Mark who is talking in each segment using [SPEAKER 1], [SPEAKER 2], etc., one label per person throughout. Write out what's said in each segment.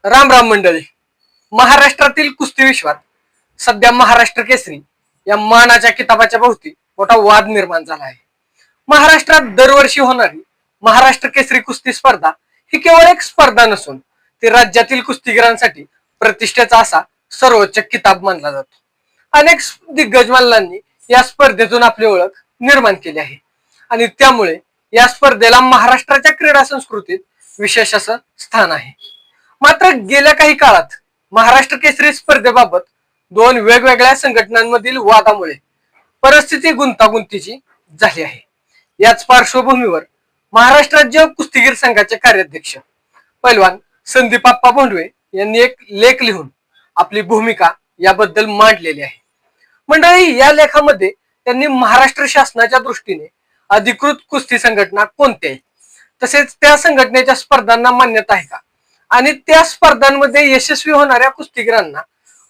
[SPEAKER 1] राम राम मंडळी. महाराष्ट्रातील कुस्ती विश्वात सध्या महाराष्ट्र केसरी या मानाच्या किताबाच्या भोवती मोठा वाद निर्माण झाला आहे. महाराष्ट्रात दरवर्षी होणारी महाराष्ट्र केसरी कुस्ती स्पर्धा ही केवळ एक स्पर्धा नसून ती राज्यातील कुस्तीगिरांसाठी प्रतिष्ठेचा असा सर्वोच्च किताब मानला जातो. अनेक दिग्गज मल्लांनी या स्पर्धेतून आपली ओळख निर्माण केली आहे आणि त्यामुळे या स्पर्धेला महाराष्ट्राच्या क्रीडा संस्कृतीत विशेष असं स्थान आहे. मात्र गेल्या काही काळात महाराष्ट्र केसरी स्पर्धेबाबत दोन वेगवेगळ्या संघटनांमधील वादामुळे परिस्थिती गुंतागुंतीची झाली आहे. याच पार्श्वभूमीवर महाराष्ट्र राज्य कुस्तीगीर संघाचे कार्याध्यक्ष पैलवान संदीप आप्पा भोंडवे यांनी एक लेख लिहून आपली भूमिका याबद्दल मांडलेली आहे. मंडळी, या लेखामध्ये त्यांनी महाराष्ट्र शासनाच्या दृष्टीने अधिकृत कुस्ती संघटना कोणत्या आहेत, तसेच त्या संघटनेच्या स्पर्धांना मान्यता आहे का आणि त्या स्पर्धांमध्ये यशस्वी होणाऱ्या कुस्तीगिरांना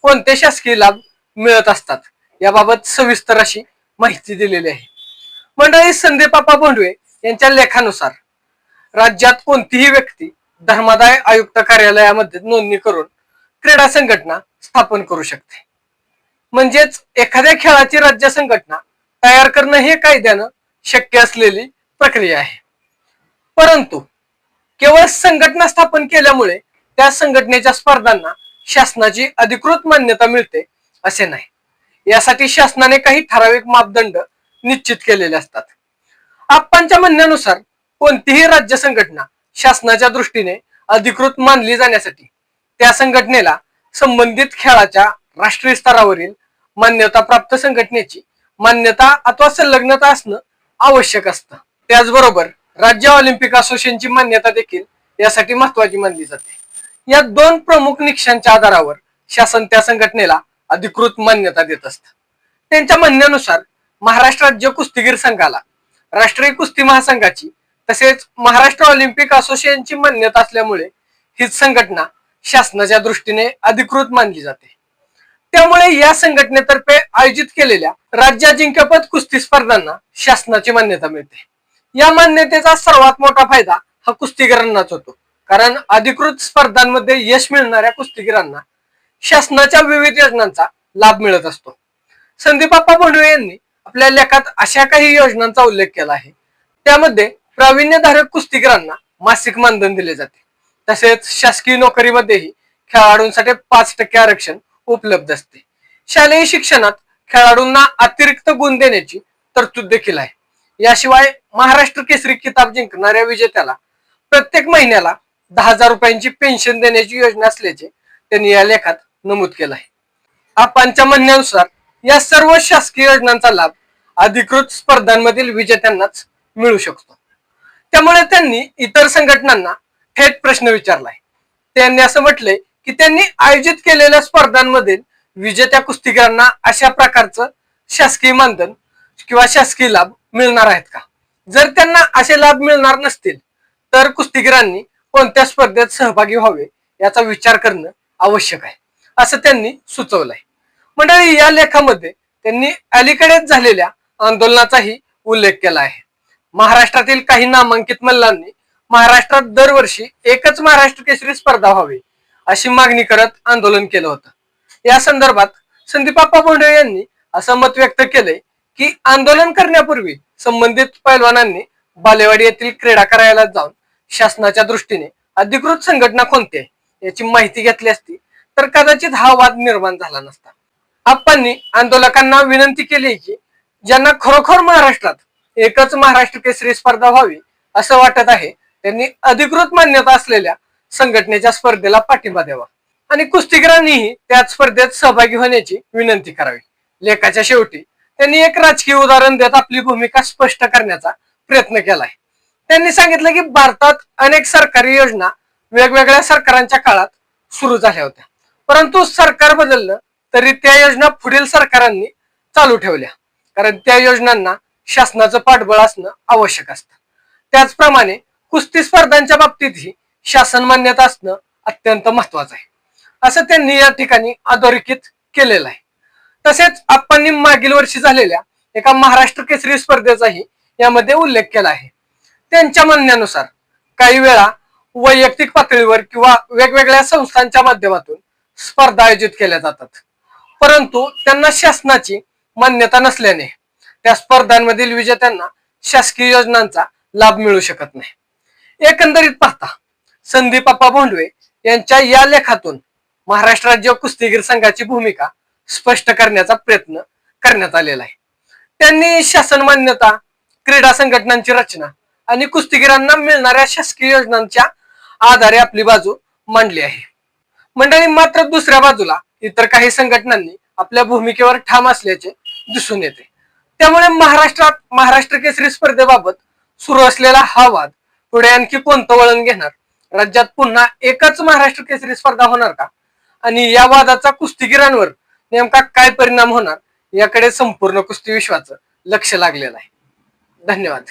[SPEAKER 1] कोणते शासकीय लाभ मिळत असतात याबाबत सविस्तर अशी माहिती दिलेली आहे. मंडळी, संदीप आप्पा भोंडवे यांच्या लेखानुसार राज्यात कोणतीही व्यक्ती धर्मादाय आयुक्त कार्यालयामध्ये नोंदणी करून क्रीडा संघटना स्थापन करू शकते. म्हणजेच एखाद्या खेळाची राज्य संघटना तयार करणं हे कायद्यानं शक्य असलेली प्रक्रिया आहे. परंतु केवळ संघटना स्थापन केल्यामुळे त्या संघटनेच्या स्पर्धांना शासनाची अधिकृत मान्यता मिळते असे नाही. यासाठी शासनाने काही ठराविक मापदंड निश्चित केलेले असतात. आप्पांच्या म्हणण्यानुसार कोणतीही राज्य संघटना शासनाच्या दृष्टीने अधिकृत मानली जाण्यासाठी त्या संघटनेला संबंधित खेळाच्या राष्ट्रीय स्तरावरील मान्यता प्राप्त संघटनेची मान्यता अथवा संलग्नता असणं आवश्यक असतं. त्याचबरोबर राज्य ऑलिम्पिक असोसिएशनची मान्यता देखील यासाठी महत्वाची मानली जाते. या दोन प्रमुख निकषांच्या आधारावर शासन त्या संघटनेला अधिकृत मान्यता देत असतं. त्यांच्या म्हणण्यानुसार महाराष्ट्र राज्य कुस्तीगीर संघाला राष्ट्रीय कुस्ती महासंघाची तसेच महाराष्ट्र ऑलिम्पिक असोसिएशनची मान्यता असल्यामुळे हीच संघटना शासनाच्या दृष्टीने अधिकृत मानली जाते. त्यामुळे या संघटनेतर्फे आयोजित केलेल्या राज्य अजिंक्यपद कुस्ती स्पर्धांना शासनाची मान्यता मिळते. या मान्यतेचा सर्वात मोठा फायदा हा कुस्तीगिरांनाच होतो, कारण अधिकृत स्पर्धांमध्ये यश मिळणाऱ्या कुस्तीगिरांना शासनाच्या विविध योजनांचा लाभ मिळत असतो. संदीप आप्पा भोंडवे यांनी आपल्या लेखात अशा काही योजनांचा उल्लेख केला आहे. त्यामध्ये प्रावीण्यधारक कुस्तीगिरांना मासिक मानधन दिले जाते. तसेच शासकीय नोकरीमध्येही खेळाडूंसाठी 5% आरक्षण उपलब्ध असते. शालेय शिक्षणात खेळाडूंना अतिरिक्त गुण देण्याची तरतूद देखील आहे. याशिवाय महाराष्ट्र केसरी किताब जिंकणाऱ्या विजेत्याला प्रत्येक महिन्याला 10,000 रुपयांची पेन्शन देण्याची योजना असल्याचे त्यांनी या लेखात नमूद केलं आहे. आप्पांच्या म्हणण्यानुसार या सर्व शासकीय योजनांचा लाभ अधिकृत स्पर्धांमधील विजेत्यांनाच मिळू शकतो. त्यामुळे त्यांनी इतर संघटनांना थेट प्रश्न विचारलाय. त्यांनी असं म्हटलंय की त्यांनी आयोजित केलेल्या स्पर्धांमधील विजेत्या कुस्तीगिरांना अशा प्रकारचं शासकीय मानधन किंवा शासकीय लाभ मिळणार आहेत का? जर त्यांना असे लाभ मिळणार नसतील तर कुस्तीगिरांनी कोणत्या स्पर्धेत सहभागी व्हावे याचा विचार करणं आवश्यक आहे, असं त्यांनी सुचवलंय. मंडळी, या लेखामध्ये त्यांनी अलीकडेच झालेल्या आंदोलनाचाही उल्लेख केला आहे. महाराष्ट्रातील काही नामांकित मल्लांनी महाराष्ट्रात दरवर्षी एकच महाराष्ट्र केसरी स्पर्धा व्हावी अशी मागणी करत आंदोलन केलं होतं. या संदर्भात संदीप आप्पा भोंडवे यांनी असं मत व्यक्त केलंय की आंदोलन करण्यापूर्वी संबंधित पैलवानांनी बालेवाडी येथील क्रीडा कार्यालयात जाऊन शासनाच्या दृष्टीने अधिकृत संघटना कोणती आहे याची माहिती घेतली असती तर कदाचित हा वाद निर्माण झाला नसता. आप्पांनी आंदोलकांना विनंती केली की ज्यांना खरोखर महाराष्ट्रात एकच महाराष्ट्र केसरी स्पर्धा व्हावी असं वाटत आहे त्यांनी अधिकृत मान्यता असलेल्या संघटनेच्या स्पर्धेला पाठिंबा द्यावा आणि कुस्तीगिरांनीही त्याच स्पर्धेत सहभागी होण्याची विनंती करावी. लेखाच्या शेवटी त्यांनी एक राजकीय उदाहरण देत आपली भूमिका स्पष्ट करण्याचा प्रयत्न केलाय. त्यांनी सांगितलं की भारतात अनेक सरकारी योजना वेगवेगळ्या सरकारांच्या काळात सुरू झाल्या होत्या, परंतु सरकार बदललं तरी त्या योजना पुढील सरकारांनी चालू ठेवल्या, कारण त्या योजनांना शासनाचं पाठबळ असणं आवश्यक असतं. त्याचप्रमाणे कुस्ती स्पर्धांच्या बाबतीतही शासन मान्यता असणं अत्यंत महत्वाचं आहे असं त्यांनी या ठिकाणी अधोरेखित केलेलं आहे. तसेच आप्पांनी मागील वर्षी झालेल्या एका महाराष्ट्र केसरी स्पर्धेचाही यामध्ये उल्लेख केला आहे. त्यांच्या म्हणण्यानुसार काही वेळा वैयक्तिक पातळीवर किंवा वेगवेगळ्या संस्थांच्या माध्यमातून स्पर्धा आयोजित केल्या जातात, परंतु त्यांना शासनाची मान्यता नसल्याने त्या स्पर्धांमधील विजेत्यांना शासकीय योजनांचा लाभ मिळू शकत नाही। एकंदरीत पाहता संदीप आप्पा भोंडवे यांच्या या लेखातून महाराष्ट्र राज्य कुस्तीगीर संघाची भूमिका स्पष्ट करण्याचा प्रयत्न करण्यात आलेला आहे। त्यांनी शासन मान्यता, क्रीडा संघटनांची रचना आणि कुस्तीगीरांना मिळणाऱ्या शासकीय योजनांच्या आधारे आपली बाजू मांडली आहे। मंडळी, मात्र दुसऱ्या बाजूला इतर काही संघटनांनी आपल्या भूमिकेवर ठाम असल्याचे दिसून येते। त्यामुळे महाराष्ट्र केसरी स्पर्धेबाबत सुरू असलेला हा वाद पुढे आणखी कोणतं वळण घेणार, राज्यात पुन्हा एकच महाराष्ट्र केसरी स्पर्धा होणार का, आणि या वादाचा कुस्तीगीरांवर नेमका काय परिणाम होणार याकडे संपूर्ण कुस्ती विश्वाचं लक्ष लागलेलं आहे। धन्यवाद।